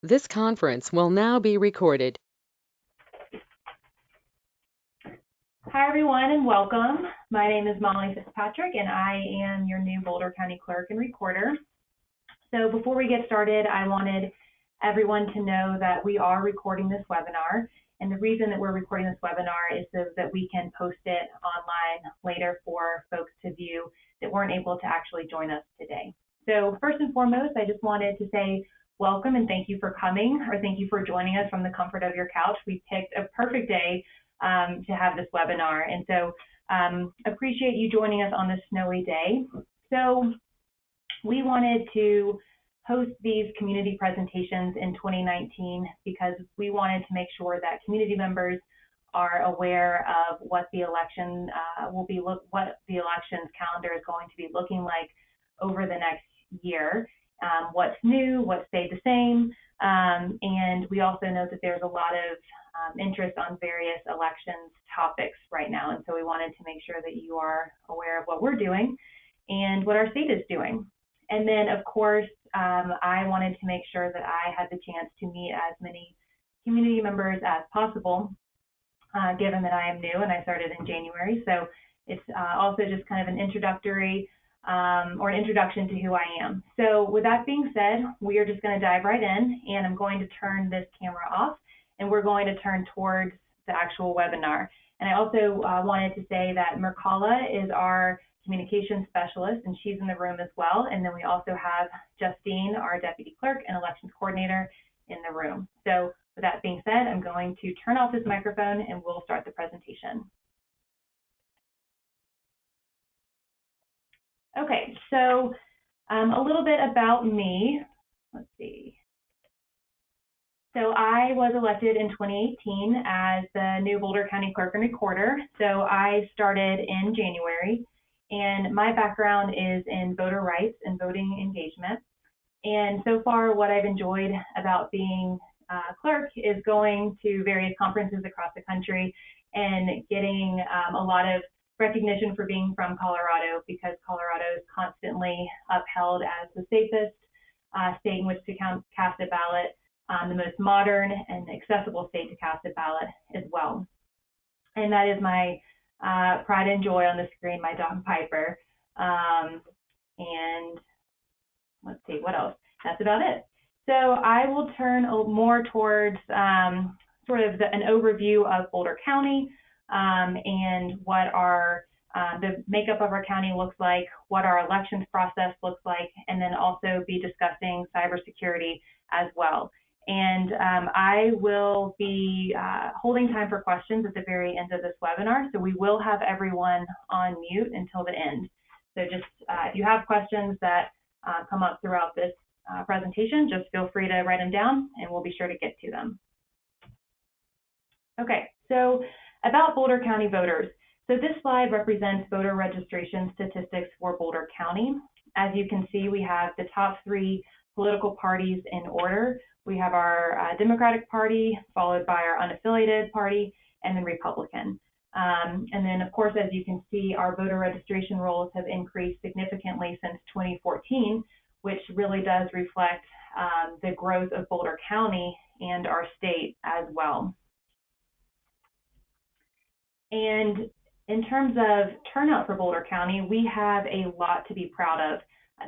This conference will now be recorded. Hi, everyone, and welcome. My name is Molly Fitzpatrick, and I am your new Boulder County Clerk and Recorder. So before we get started, I wanted everyone to know that we are recording this webinar. And the reason that we're recording this webinar is so that we can post it online later for folks to view that weren't able to actually join us today. So first and foremost, I just wanted to say welcome and thank you for coming, or thank you for joining us from the comfort of your couch. We picked a perfect day to have this webinar. And so appreciate you joining us on this snowy day. So we wanted to host these community presentations in 2019 because we wanted to make sure that community members are aware of what the election what the elections calendar is going to be looking like over the next year. What's new, what stayed the same, and we also know that there's a lot of interest on various elections topics right now, and so we wanted to make sure that you are aware of what we're doing and what our state is doing. And then, of course, I wanted to make sure that I had the chance to meet as many community members as possible, given that I am new and I started in January. So it's also just kind of an introductory or an introduction to who I am. So with that being said, we are just going to dive right in, and I'm going to turn this camera off, and we're going to turn towards the actual webinar. And I also wanted to say that Mercala is our communications specialist, and she's in the room as well. And then we also have Justine, our deputy clerk and elections coordinator, in the room. So with that being said, I'm going to turn off this microphone and we'll start the presentation. Okay, so a little bit about me. Let's see. So I was elected in 2018 as the new Boulder County Clerk and Recorder. So I started in January, and my background is in voter rights and voting engagement. And so far, what I've enjoyed about being clerk is going to various conferences across the country and getting a lot of recognition for being from Colorado, because Colorado is constantly upheld as the safest state in which to cast a ballot, the most modern and accessible state to cast a ballot as well. And that is my pride and joy on the screen, my dog Piper. And let's see, what else? That's about it. So I will turn more towards sort of an overview of Boulder County and what our the makeup of our county looks like, what our elections process looks like, and then also be discussing cybersecurity as well. And I will be holding time for questions at the very end of this webinar, so we will have everyone on mute until the end. So just if you have questions that come up throughout this presentation, just feel free to write them down and we'll be sure to get to them. Okay, so about Boulder County voters. So this slide represents voter registration statistics for Boulder County. As you can see, we have the top three political parties in order. We have our Democratic Party, followed by our unaffiliated party, and then Republican. And then, of course, as you can see, our voter registration rolls have increased significantly since 2014, which really does reflect the growth of Boulder County and our state as well. And in terms of turnout for Boulder County, we have a lot to be proud of.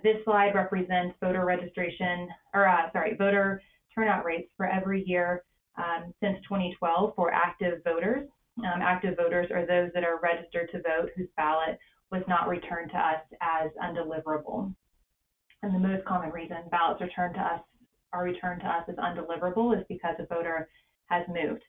This slide represents voter registration, or voter turnout rates for every year since 2012 for active voters. Active voters are those that are registered to vote whose ballot was not returned to us as undeliverable. And the most common reason ballots are returned to us as undeliverable is because a voter has moved.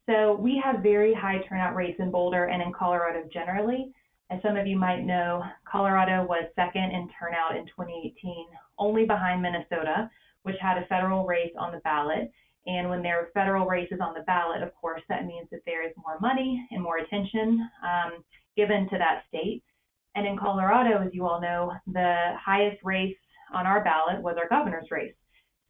So we have very high turnout rates in Boulder and in Colorado generally. As some of you might know, Colorado was second in turnout in 2018, only behind Minnesota, which had a federal race on the ballot. And when there are federal races on the ballot, of course, that means that there is more money and more attention given to that state. And in Colorado, as you all know, the highest race on our ballot was our governor's race.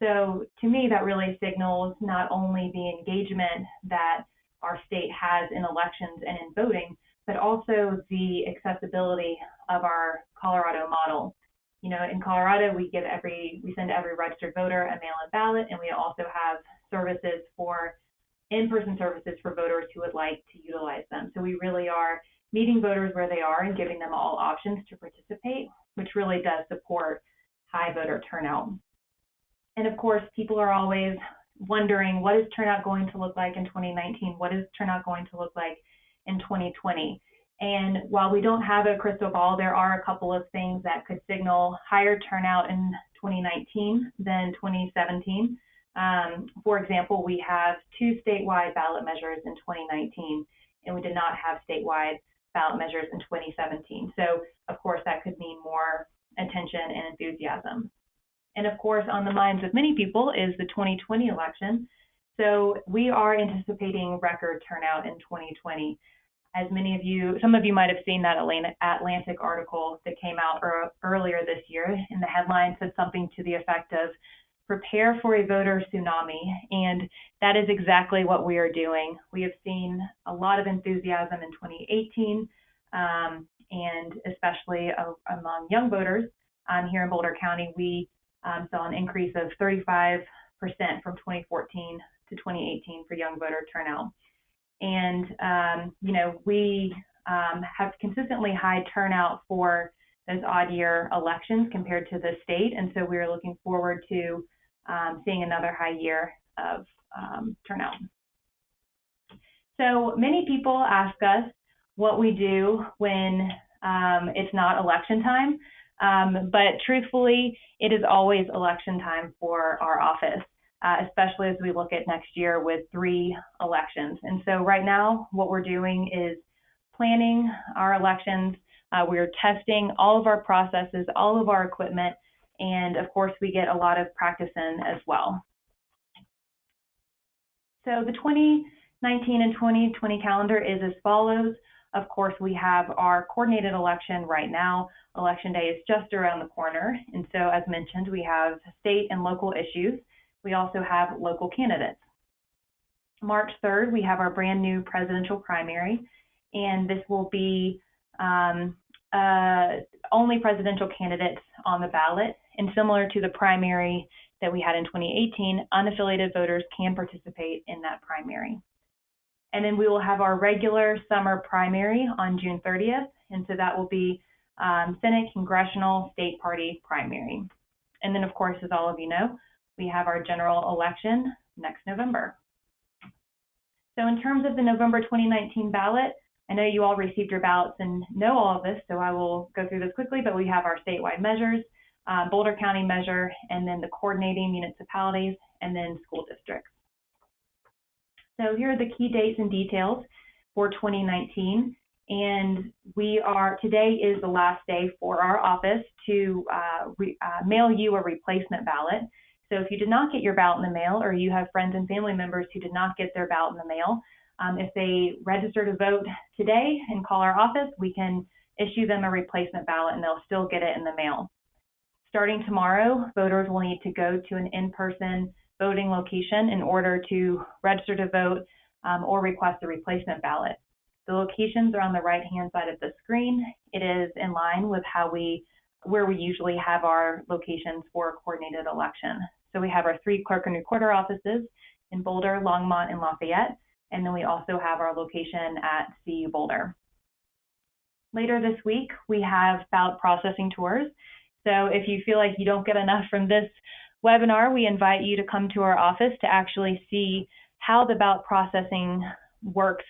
So to me, that really signals not only the engagement that our state has in elections and in voting, but also the accessibility of our Colorado model. In Colorado, we send every registered voter a mail-in ballot, and we also have services for in-person services for voters who would like to utilize them. So we really are meeting voters where they are and giving them all options to participate, which really does support high voter turnout. And of course, people are always wondering, what is turnout going to look like in 2019? What is turnout going to look like in 2020? And while we don't have a crystal ball, there are a couple of things that could signal higher turnout in 2019 than 2017. For example, we have 2 statewide ballot measures in 2019, and we did not have statewide ballot measures in 2017. So, of course, that could mean more attention and enthusiasm. And of course, on the minds of many people is the 2020 election. So we are anticipating record turnout in 2020. As some of you might have seen that Atlantic article that came out earlier this year, and the headline said something to the effect of, "Prepare for a voter tsunami," and that is exactly what we are doing. We have seen a lot of enthusiasm in 2018, and especially among young voters here in Boulder County. We saw an increase of 35% from 2014 to 2018 for young voter turnout. And, we have consistently high turnout for those odd year elections compared to the state. And so we're looking forward to seeing another high year of turnout. So many people ask us what we do when it's not election time. But truthfully, it is always election time for our office, especially as we look at next year with 3 elections. And so right now, what we're doing is planning our elections. We're testing all of our processes, all of our equipment, and of course, we get a lot of practice in as well. So the 2019 and 2020 calendar is as follows. Of course, we have our coordinated election right now. Election day is just around the corner. And so, as mentioned, we have state and local issues. We also have local candidates. March 3rd, we have our brand new presidential primary, and this will be only presidential candidates on the ballot. And similar to the primary that we had in 2018, unaffiliated voters can participate in that primary. And then we will have our regular summer primary on June 30th. And so that will be Senate, Congressional, State Party primary. And then, of course, as all of you know, we have our general election next November. So in terms of the November 2019 ballot, I know you all received your ballots and know all of this, so I will go through this quickly, but we have our statewide measures, Boulder County measure, and then the coordinating municipalities, and then school districts. So here are the key dates and details for 2019, and today is the last day for our office to mail you a replacement ballot. So if you did not get your ballot in the mail, or you have friends and family members who did not get their ballot in the mail, if they register to vote today and call our office, we can issue them a replacement ballot and they'll still get it in the mail. Starting tomorrow, voters will need to go to an in-person voting location in order to register to vote or request a replacement ballot. The locations are on the right-hand side of the screen. It is in line with where we usually have our locations for a coordinated election. So we have our 3 clerk and recorder offices in Boulder, Longmont, and Lafayette, and then we also have our location at CU Boulder. Later this week, we have ballot processing tours. So if you feel like you don't get enough from this webinar, we invite you to come to our office to actually see how the ballot processing works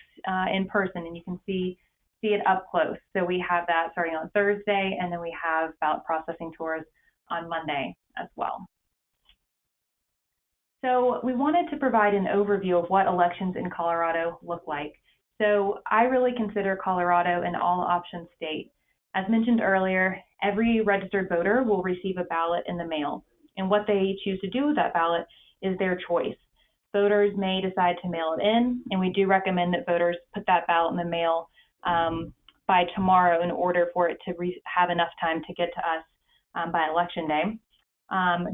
in person, and you can see it up close. So we have that starting on Thursday, and then we have ballot processing tours on Monday as well. So we wanted to provide an overview of what elections in Colorado look like. So I really consider Colorado an all-option state. As mentioned earlier, every registered voter will receive a ballot in the mail, and what they choose to do with that ballot is their choice. Voters may decide to mail it in, and we do recommend that voters put that ballot in the mail by tomorrow in order for it to have enough time to get to us by Election Day.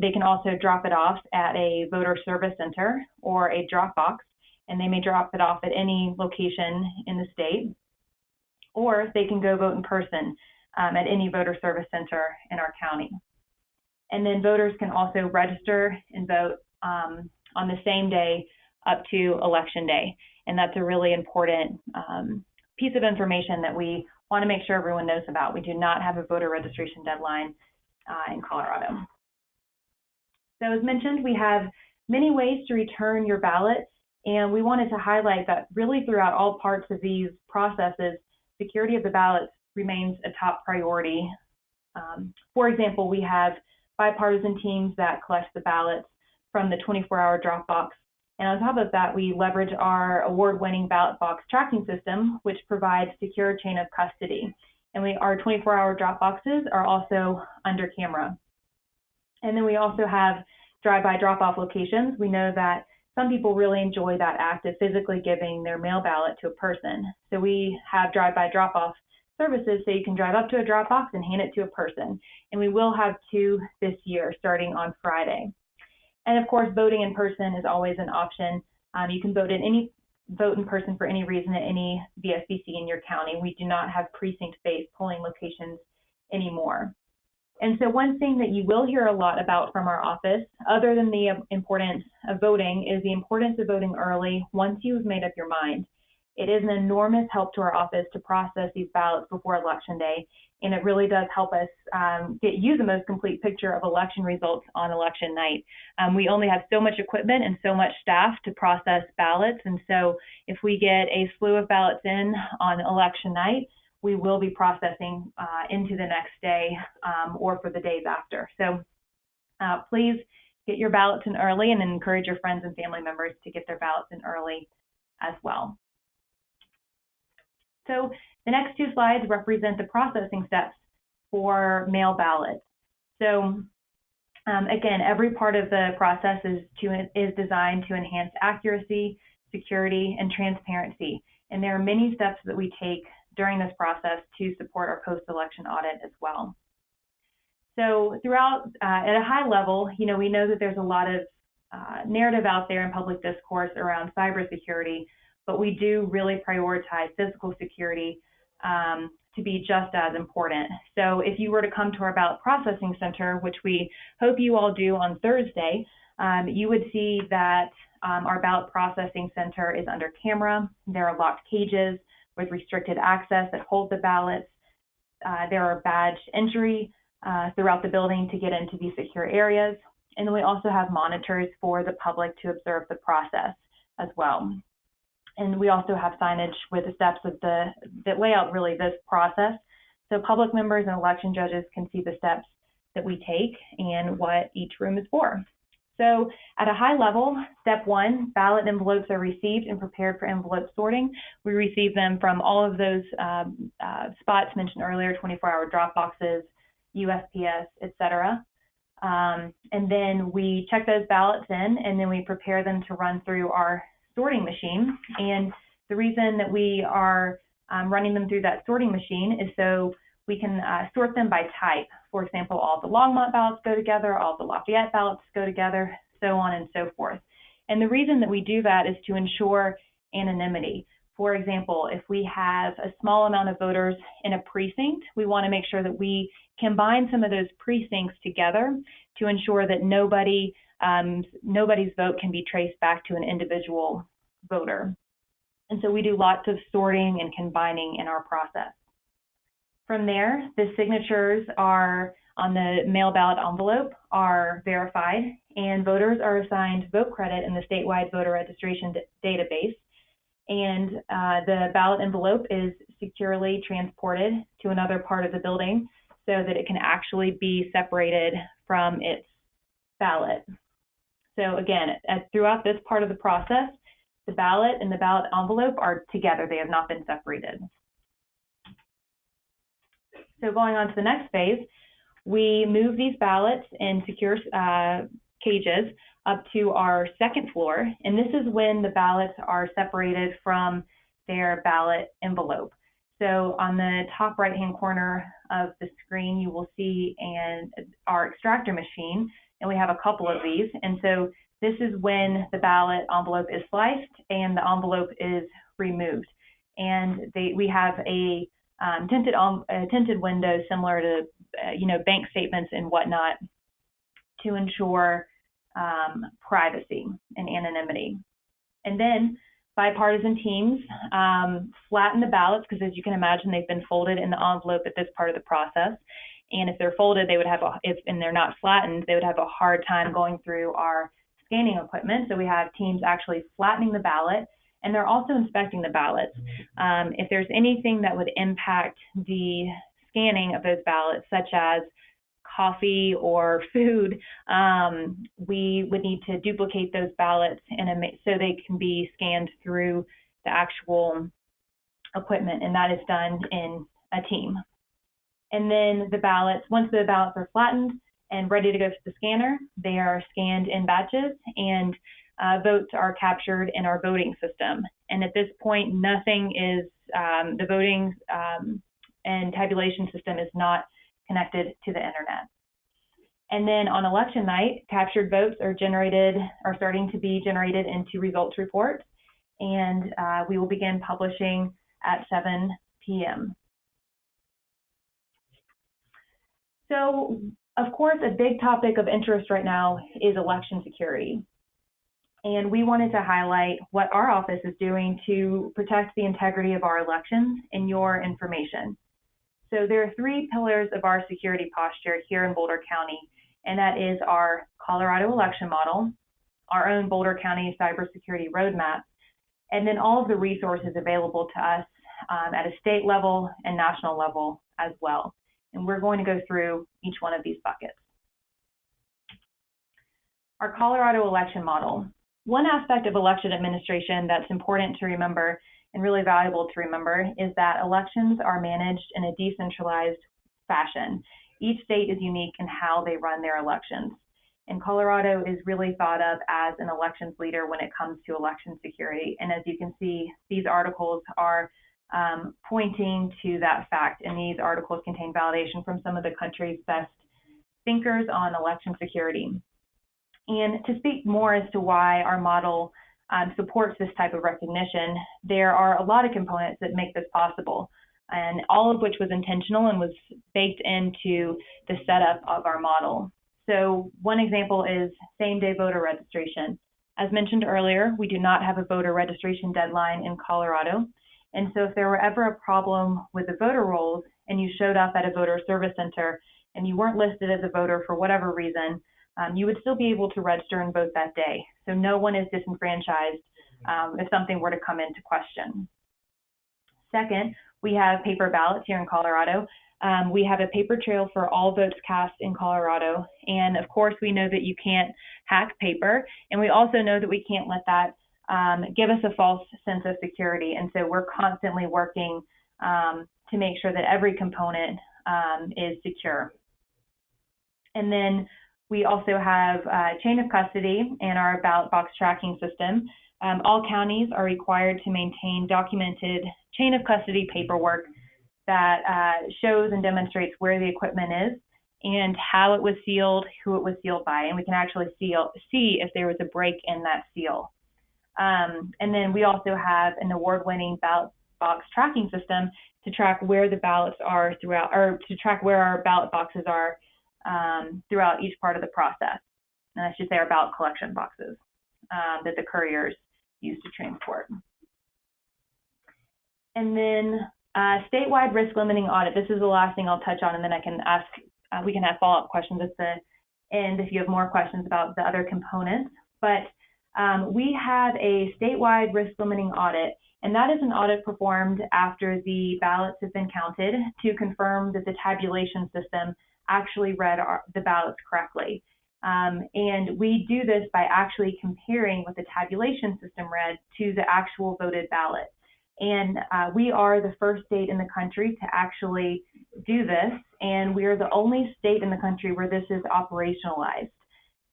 They can also drop it off at a voter service center or a drop box, and they may drop it off at any location in the state, or they can go vote in person at any voter service center in our county. And then voters can also register and vote on the same day up to Election Day. And that's a really important piece of information that we want to make sure everyone knows about. We do not have a voter registration deadline in Colorado. So as mentioned, we have many ways to return your ballot, and we wanted to highlight that really throughout all parts of these processes, security of the ballots remains a top priority. For example, we have bipartisan teams that collect the ballots from the 24-hour drop box. And on top of that, we leverage our award-winning ballot box tracking system, which provides secure chain of custody. And our 24-hour drop boxes are also under camera. And then we also have drive-by drop-off locations. We know that some people really enjoy that act of physically giving their mail ballot to a person. So we have drive-by drop-off services so you can drive up to a drop box and hand it to a person. And we will have 2 this year starting on Friday. And of course, voting in person is always an option. You can vote in person for any reason at any VSBC in your county. We do not have precinct-based polling locations anymore. And so one thing that you will hear a lot about from our office, other than the importance of voting, is the importance of voting early once you've made up your mind. It is an enormous help to our office to process these ballots before Election Day, and it really does help us get you the most complete picture of election results on election night. We only have so much equipment and so much staff to process ballots, and so if we get a slew of ballots in on election night, we will be processing into the next day or for the days after. So please get your ballots in early and encourage your friends and family members to get their ballots in early as well. So the next 2 slides represent the processing steps for mail ballots. So again, every part of the process is designed to enhance accuracy, security, and transparency. And there are many steps that we take during this process to support our post-election audit as well. So throughout, at a high level, we know that there's a lot of narrative out there in public discourse around cybersecurity, but we do really prioritize physical security to be just as important. So if you were to come to our ballot processing center, which we hope you all do on Thursday, you would see that our ballot processing center is under camera. There are locked cages with restricted access that hold the ballots. There are badge entry throughout the building to get into these secure areas. And then we also have monitors for the public to observe the process as well. And we also have signage with the steps of that lay out really this process. So public members and election judges can see the steps that we take and what each room is for. So at a high level, step 1, ballot envelopes are received and prepared for envelope sorting. We receive them from all of those spots mentioned earlier, 24-hour drop boxes, USPS, etc. And then we check those ballots in, and then we prepare them to run through our sorting machine. And the reason that we are running them through that sorting machine is so we can sort them by type. For example, all the Longmont ballots go together, all the Lafayette ballots go together, so on and so forth. And the reason that we do that is to ensure anonymity. For example, if we have a small amount of voters in a precinct, we want to make sure that we combine some of those precincts together to ensure that nobody's vote can be traced back to an individual voter. And so we do lots of sorting and combining in our process. From there, the signatures are on the mail ballot envelope are verified, and voters are assigned vote credit in the statewide voter registration database. And the ballot envelope is securely transported to another part of the building so that it can actually be separated from its ballot. So again, throughout this part of the process, the ballot and the ballot envelope are together. They have not been separated. So going on to the next phase, we move these ballots in secure cages up to our second floor, and this is when the ballots are separated from their ballot envelope. So on the top right-hand corner of the screen, you will see our extractor machine, and we have a couple of these. And so this is when the ballot envelope is sliced and the envelope is removed. And we have a tinted window similar to bank statements and whatnot to ensure privacy and anonymity. And then bipartisan teams flatten the ballots, because as you can imagine, they've been folded in the envelope at this part of the process. And if they're folded, they would have, and they're not flattened, they would have a hard time going through our scanning equipment. So we have teams actually flattening the ballot, and they're also inspecting the ballots. If there's anything that would impact the scanning of those ballots, such as coffee or food, we would need to duplicate those ballots so they can be scanned through the actual equipment, and that is done in a team. And then the ballots, once the ballots are flattened and ready to go to the scanner, they are scanned in batches, and votes are captured in our voting system. And at this point, nothing is, the voting and tabulation system is not connected to the internet. And then on election night, captured votes are starting to be generated into results reports, and we will begin publishing at 7 p.m. So, of course, a big topic of interest right now is election security. And we wanted to highlight what our office is doing to protect the integrity of our elections and your information. So there are 3 pillars of our security posture here in Boulder County, and that is our Colorado election model, our own Boulder County Cybersecurity Roadmap, and then all of the resources available to us at a state level and national level as well. And we're going to go through each one of these buckets. Our Colorado election model. One aspect of election administration that's important to remember and really valuable to remember is that elections are managed in a decentralized fashion. Each state is unique in how they run their elections. And Colorado is really thought of as an elections leader when it comes to election security. And as you can see, these articles are pointing to that fact, and these articles contain validation from some of the country's best thinkers on election security. And to speak more as to why our model supports this type of recognition, there are a lot of components that make this possible, and all of which was intentional and was baked into the setup of our model. So one example is same-day voter registration. As mentioned earlier, we do not have a voter registration deadline in Colorado. And so if there were ever a problem with the voter rolls and you showed up at a voter service center and you weren't listed as a voter for whatever reason, you would still be able to register and vote that day. So no one is disenfranchised if something were to come into question. Second, we have paper ballots here in Colorado. We have a paper trail for all votes cast in Colorado. And of course, we know that you can't hack paper. And we also know that we can't let that give us a false sense of security. And so we're constantly working to make sure that every component is secure. And then we also have chain of custody and our ballot box tracking system. All counties are required to maintain documented chain of custody paperwork that shows and demonstrates where the equipment is and how it was sealed, who it was sealed by, and we can actually see if there was a break in that seal. And then we also have an award-winning ballot box tracking system to track where the ballots are throughout, or to track where our ballot boxes are throughout each part of the process. And I should say our ballot collection boxes that the couriers use to transport. And then statewide risk limiting audit. This is the last thing I'll touch on, and then I can ask, we can have follow-up questions at the end if you have more questions about the other components. But we have a statewide risk limiting audit, and that is an audit performed after the ballots have been counted to confirm that the tabulation system actually read the ballots correctly. And we do this by actually comparing what the tabulation system read to the actual voted ballot. And we are the first state in the country to actually do this, and we are the only state in the country where this is operationalized.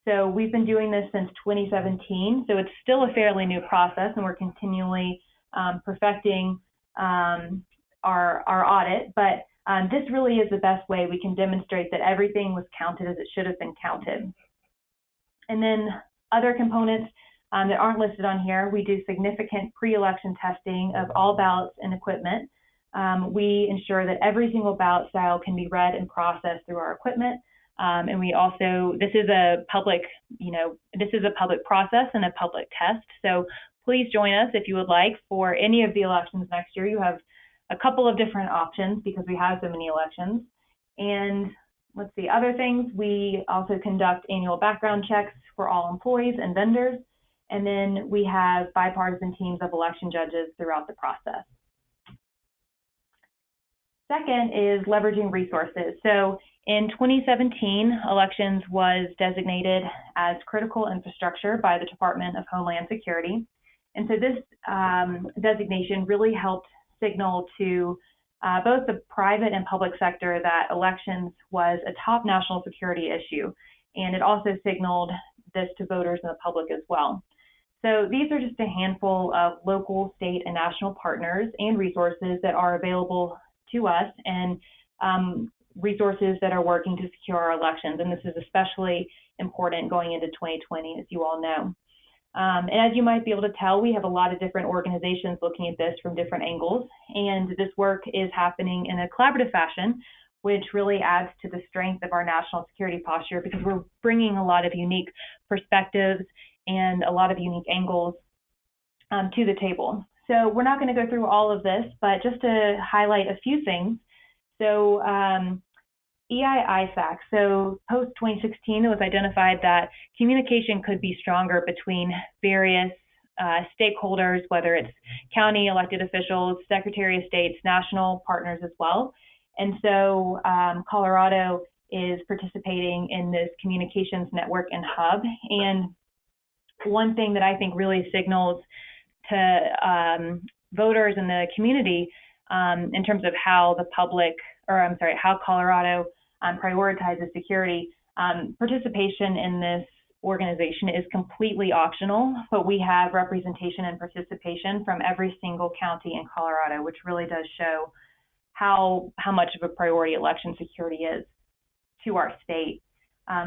So we've been doing this since 2017, so it's still a fairly new process, and we're continually perfecting our audit, but this really is the best way we can demonstrate that everything was counted as it should have been counted. And then other components that aren't listed on here, we do significant pre-election testing of all ballots and equipment. We ensure that every single ballot style can be read and processed through our equipment. And we also, this is a public, this is a public process and a public test. So please join us if you would like for any of the elections next year. You have a couple of different options because we have so many elections. And let's see, other things, we also conduct annual background checks for all employees and vendors. And then we have bipartisan teams of election judges throughout the process. Second is leveraging resources. So in 2017, elections was designated as critical infrastructure by the Department of Homeland Security. And so this designation really helped signal to both the private and public sector that elections was a top national security issue. And it also signaled this to voters and the public as well. So these are just a handful of local, state, and national partners and resources that are available to us, and resources that are working to secure our elections. And this is especially important going into 2020, as you all know. And as you might be able to tell, we have a lot of different organizations looking at this from different angles. And this work is happening in a collaborative fashion, which really adds to the strength of our national security posture because we're bringing a lot of unique perspectives and a lot of unique angles to the table. So we're not going to go through all of this, but just to highlight a few things. So EI-ISAC, so post-2016, it was identified that communication could be stronger between various stakeholders, whether it's county elected officials, Secretary of State's, national partners as well. And so Colorado is participating in this communications network and hub. And one thing that I think really signals to voters in the community in terms of how the public, how Colorado prioritizes security. Participation in this organization is completely optional, but we have representation and participation from every single county in Colorado, which really does show how much of a priority election security is to our state.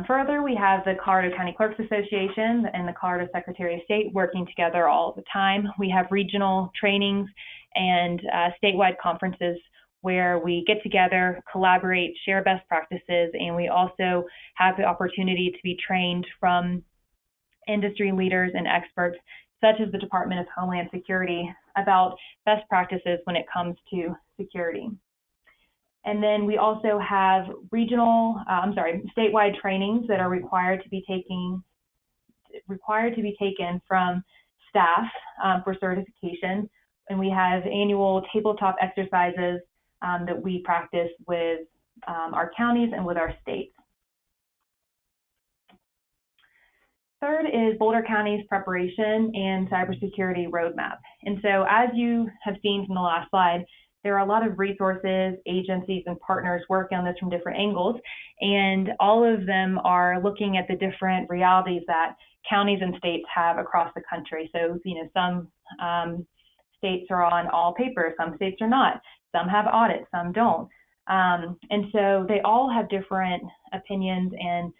Further, we have the Colorado County Clerks Association and the Colorado Secretary of State working together all the time. We have regional trainings and statewide conferences where we get together, collaborate, share best practices, and we also have the opportunity to be trained from industry leaders and experts such as the Department of Homeland Security about best practices when it comes to security. And then we also have statewide trainings that are required to be taken from staff for certification. And we have annual tabletop exercises that we practice with our counties and with our states. Third is Boulder County's preparation and cybersecurity roadmap. And so as you have seen from the last slide, there are a lot of resources, agencies, and partners working on this from different angles, and all of them are looking at the different realities that counties and states have across the country. So, some states are on all paper, some states are not, some have audits, some don't. And so they all have different opinions and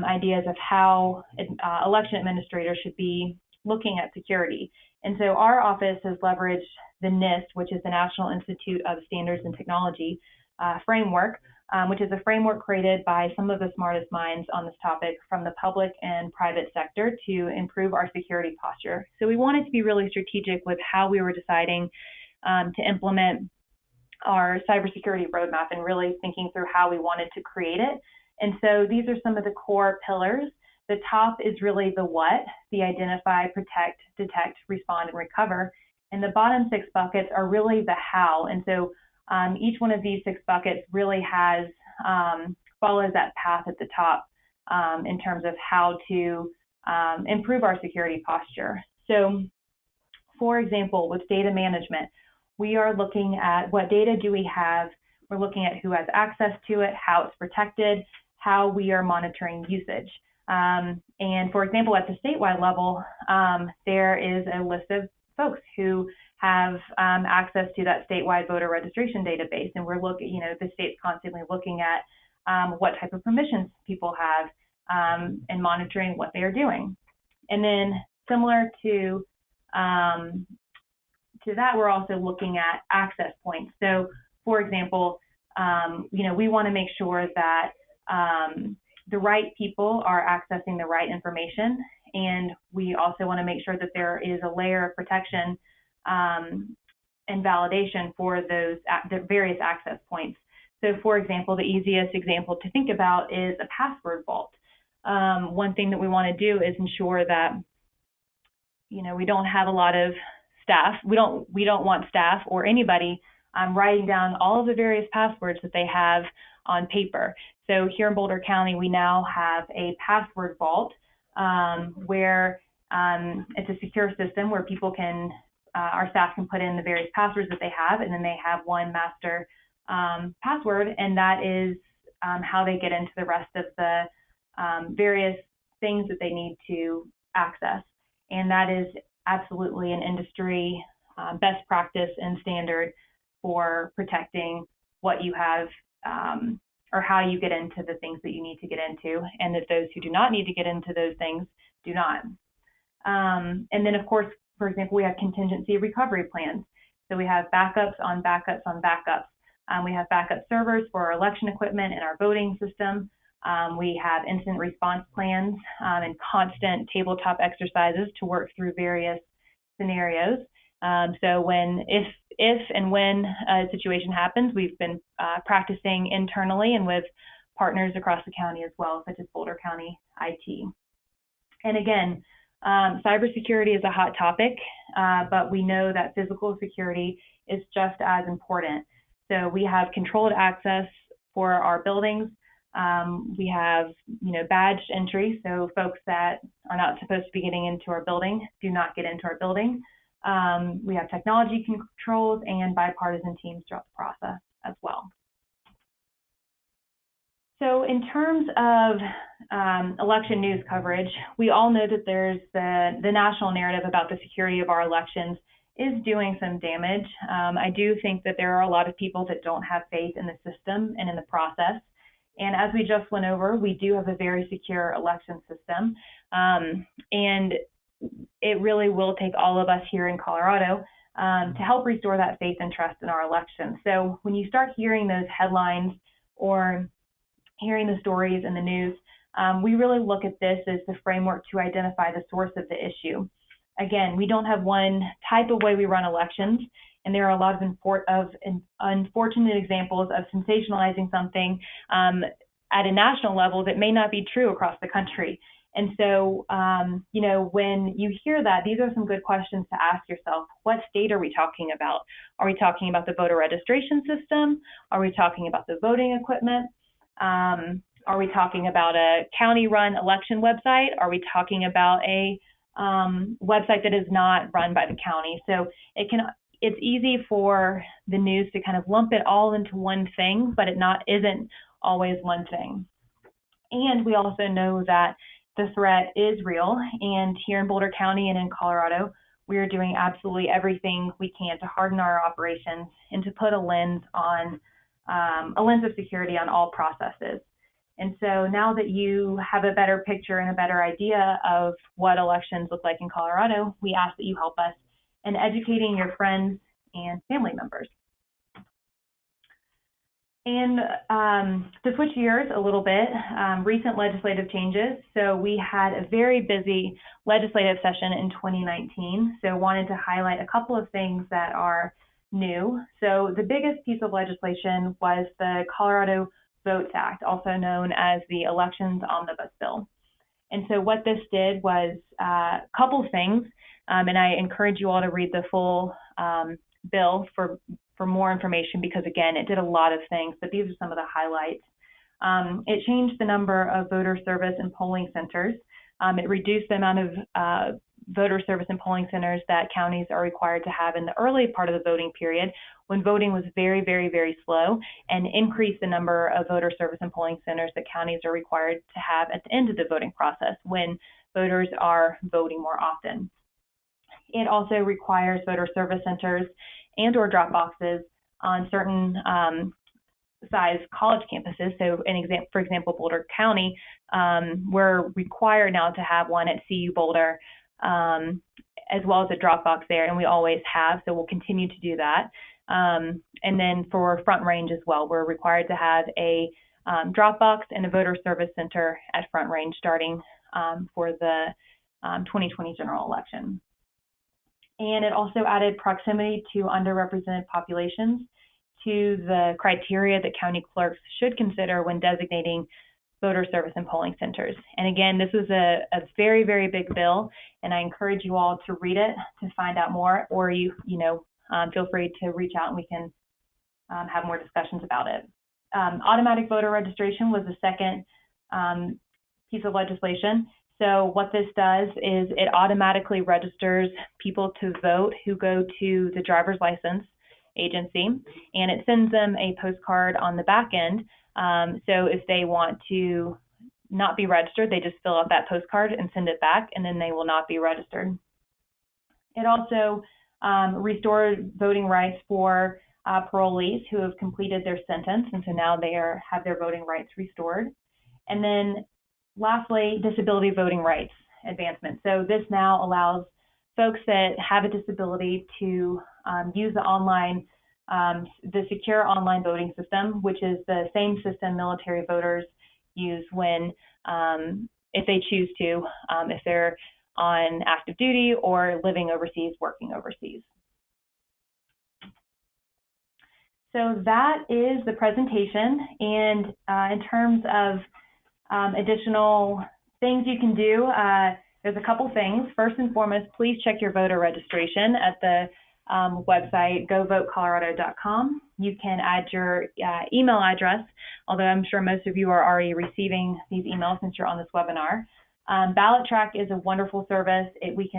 ideas of how election administrators should be looking at security. And so our office has leveraged the NIST, which is the National Institute of Standards and Technology framework, which is a framework created by some of the smartest minds on this topic from the public and private sector to improve our security posture. So we wanted to be really strategic with how we were deciding to implement our cybersecurity roadmap and really thinking through how we wanted to create it. And so these are some of the core pillars. The top is really the what, the identify, protect, detect, respond, and recover. And the bottom 6 buckets are really the how. And so each one of these 6 buckets really has follows that path at the top in terms of how to improve our security posture. So, for example, with data management, we are looking at what data do we have. We're looking at who has access to it, how it's protected, how we are monitoring usage. And for example, at the statewide level, there is a list of folks who have access to that statewide voter registration database. And we're looking, the state's constantly looking at what type of permissions people have and monitoring what they are doing. And then similar to that, we're also looking at access points. So for example, we want to make sure that the right people are accessing the right information, and we also want to make sure that there is a layer of protection and validation for those the various access points. So for example, the easiest example to think about is a password vault. One thing that we want to do is ensure that we don't have a lot of staff. We don't want staff or anybody writing down all of the various passwords that they have on paper. So here in Boulder County, we now have a password vault where it's a secure system where people can, our staff can put in the various passwords that they have, and then they have one master password, and that is how they get into the rest of the various things that they need to access. And that is absolutely an industry best practice and standard for protecting what you have or how you get into the things that you need to get into, and that those who do not need to get into those things do not. And then, of course, for example, we have contingency recovery plans. So we have backups on backups on backups. We have backup servers for our election equipment and our voting system. We have incident response plans and constant tabletop exercises to work through various scenarios. So if and when a situation happens, we've been practicing internally and with partners across the county as well, such as Boulder County IT. And again, cybersecurity is a hot topic, but we know that physical security is just as important. So we have controlled access for our buildings. We have, badged entry, so folks that are not supposed to be getting into our building do not get into our building. We have technology controls and bipartisan teams throughout the process as well. So in terms of election news coverage, we all know that there's the national narrative about the security of our elections is doing some damage. I do think that there are a lot of people that don't have faith in the system and in the process. And as we just went over, we do have a very secure election system. And it really will take all of us here in Colorado to help restore that faith and trust in our elections. So when you start hearing those headlines or hearing the stories in the news, we really look at this as the framework to identify the source of the issue. Again, we don't have one type of way we run elections, and there are a lot of unfortunate examples of sensationalizing something at a national level that may not be true across the country. And so, when you hear that, these are some good questions to ask yourself. What state are we talking about? Are we talking about the voter registration system? Are we talking about the voting equipment? Are we talking about a county-run election website? Are we talking about a website that is not run by the county? So it's easy for the news to kind of lump it all into one thing, but isn't always one thing. And we also know that the threat is real, and here in Boulder County and in Colorado, we are doing absolutely everything we can to harden our operations and to put a lens of security on all processes. And so now that you have a better picture and a better idea of what elections look like in Colorado, we ask that you help us in educating your friends and family members. And to switch gears a little bit, recent legislative changes. So we had a very busy legislative session in 2019. So wanted to highlight a couple of things that are new. So the biggest piece of legislation was the Colorado Votes Act, also known as the Elections Omnibus Bill. And so what this did was a couple things, and I encourage you all to read the full bill for more information, because again, it did a lot of things, but these are some of the highlights. It changed the number of voter service and polling centers. It reduced the amount of voter service and polling centers that counties are required to have in the early part of the voting period when voting was very, very, very slow, and increased the number of voter service and polling centers that counties are required to have at the end of the voting process when voters are voting more often. It also requires voter service centers and or drop boxes on certain size college campuses. So for example, Boulder County, we're required now to have one at CU Boulder, as well as a drop box there, and we always have, so we'll continue to do that. And then for Front Range as well, we're required to have a drop box and a voter service center at Front Range starting for the 2020 general election. And it also added proximity to underrepresented populations to the criteria that county clerks should consider when designating voter service and polling centers. And again, this was a very, very big bill, and I encourage you all to read it to find out more, or feel free to reach out and we can have more discussions about it. Automatic voter registration was the second piece of legislation. So what this does is it automatically registers people to vote who go to the driver's license agency, and it sends them a postcard on the back end. So if they want to not be registered, they just fill out that postcard and send it back, and then they will not be registered. It also restored voting rights for parolees who have completed their sentence, and so now they have their voting rights restored. And then lastly, disability voting rights advancement. So this now allows folks that have a disability to use the secure online voting system, which is the same system military voters use when, if they choose to, if they're on active duty or living overseas, working overseas. So that is the presentation, and in terms of additional things you can do, there's a couple things. First and foremost, please check your voter registration at the website, govotecolorado.com. You can add your email address, although I'm sure most of you are already receiving these emails since you're on this webinar. Ballot Track is a wonderful service. We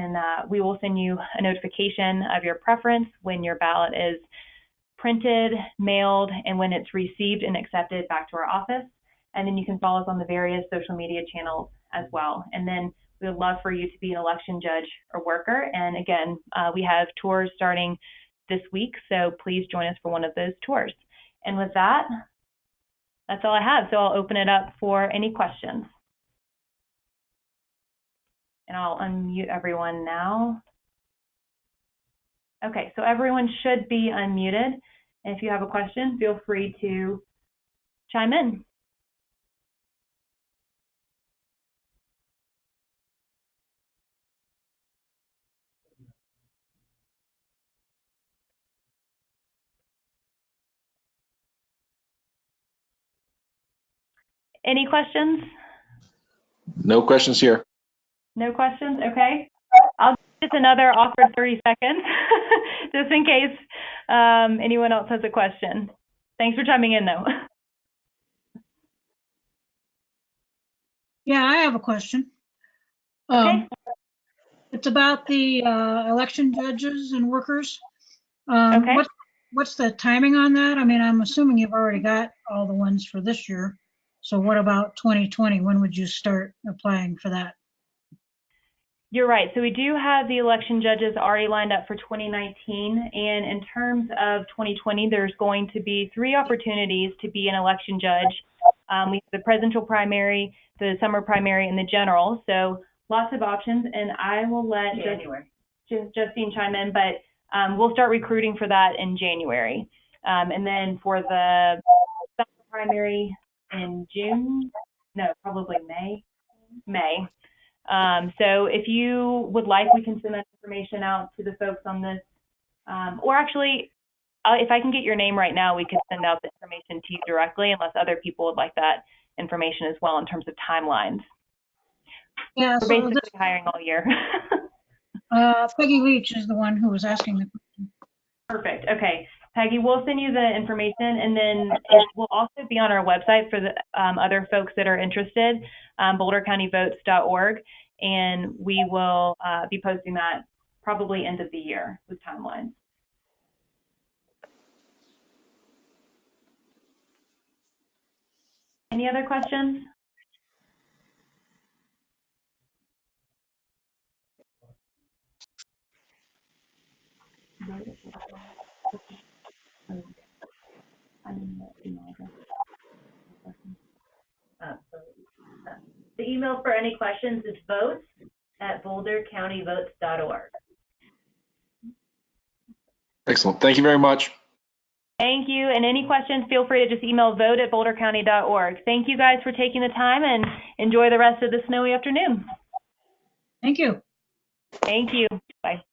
will send you a notification of your preference when your ballot is printed, mailed, and when it's received and accepted back to our office. And then you can follow us on the various social media channels as well. And then we would love for you to be an election judge or worker. And again, we have tours starting this week, so please join us for one of those tours. And with that, that's all I have. So I'll open it up for any questions. And I'll unmute everyone now. Okay, so everyone should be unmuted. And if you have a question, feel free to chime in. Any questions? No questions here. No questions? Okay. I'll give just another awkward 30 seconds just in case anyone else has a question. Thanks for chiming in, though. Yeah, I have a question. Okay. It's about the election judges and workers. Okay. What's the timing on that? I mean, I'm assuming you've already got all the ones for this year. So what about 2020? When would you start applying for that? You're right. So we do have the election judges already lined up for 2019. And in terms of 2020, there's going to be 3 opportunities to be an election judge. We have the presidential primary, the summer primary, and the general. So lots of options. And I will let Justine chime in, but we'll start recruiting for that in January. And then for the summer primary in June, no, probably May. So if you would like, we can send that information out to the folks on this. Or actually, if I can get your name right now, we could send out the information to you directly, unless other people would like that information as well in terms of timelines. Yeah, We're basically hiring all year. Peggy Leach is the one who was asking the question. Perfect. Okay. Peggy, we'll send you the information, and then it will also be on our website for the other folks that are interested, bouldercountyvotes.org, and we will be posting that probably end of the year with timelines. Any other questions? The email for any questions is votes@bouldercountyvotes.org. Excellent. Thank you very much. Thank you. And any questions, feel free to just email vote@bouldercounty.org. Thank you guys for taking the time, and enjoy the rest of the snowy afternoon. Thank you. Thank you. Bye.